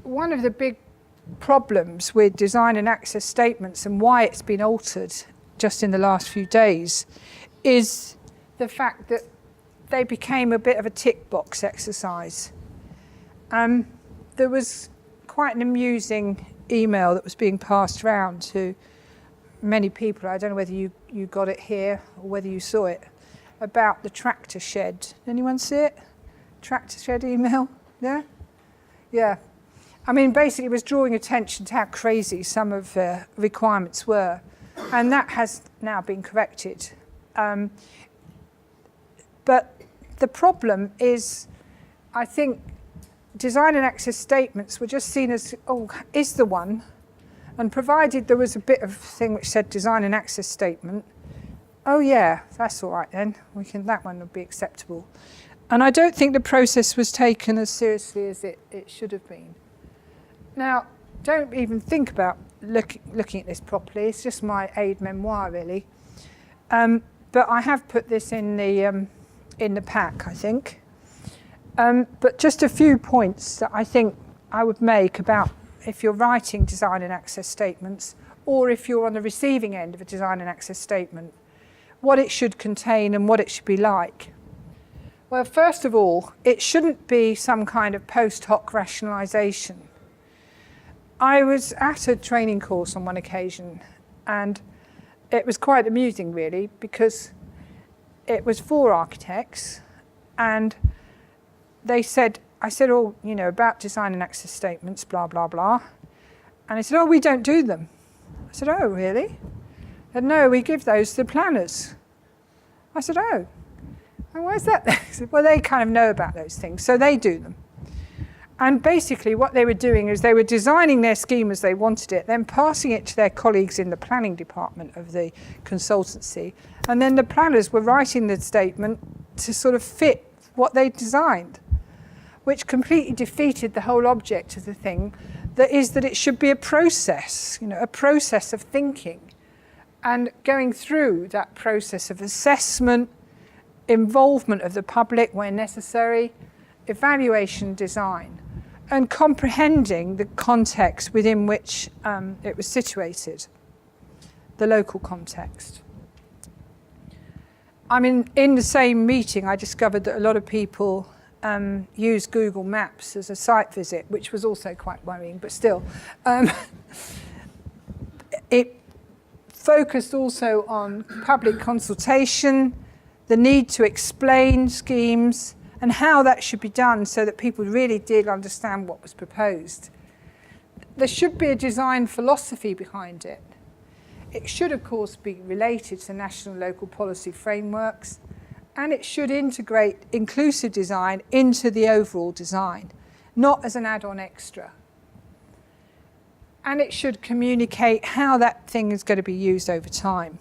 one of the big problems with design and access statements and why it's been altered just in the last few days is the fact that they became a bit of a tick box exercise. There was quite an amusing email that was being passed around to many people. I don't know whether you got it here or whether you saw it, about the tractor shed. Anyone see it? Tractor shed email? Yeah? Yeah. I mean, basically it was drawing attention to how crazy some of the requirements were, and that has now been corrected. But the problem is, I think design and access statements were just seen as, oh, is the one, and provided there was a bit of thing which said design and access statement, oh yeah, that's all right then, that one would be acceptable. And I don't think the process was taken as seriously as it should have been. Now, don't even think about looking at this properly. It's just my aide-memoire, really. But I have put this in the pack, I think. But just a few points that I think I would make about if you're writing design and access statements, or if you're on the receiving end of a design and access statement, what it should contain and what it should be like. Well, first of all, it shouldn't be some kind of post hoc rationalisation. I was at a training course on one occasion, and it was quite amusing, really, because it was for architects, and they said, I said, oh, you know, about design and access statements, blah, blah, blah. And they said, oh, we don't do them. I said, oh, really? And no, we give those to the planners. I said, oh, and why is that? They said, well, they kind of know about those things, so they do them. And basically what they were doing is they were designing their scheme as they wanted it, then passing it to their colleagues in the planning department of the consultancy. And then the planners were writing the statement to sort of fit what they designed, which completely defeated the whole object of the thing, that is that it should be a process, you know, a process of thinking. And going through that process of assessment, involvement of the public where necessary, evaluation, design, and comprehending the context within which it was situated, the local context. I mean, in the same meeting, I discovered that a lot of people use Google Maps as a site visit, which was also quite worrying, but still. It focused also on public consultation, the need to explain schemes, and how that should be done so that people really did understand what was proposed. There should be a design philosophy behind it. It should, of course, be related to national and local policy frameworks, and it should integrate inclusive design into the overall design, not as an add-on extra. And it should communicate how that thing is going to be used over time.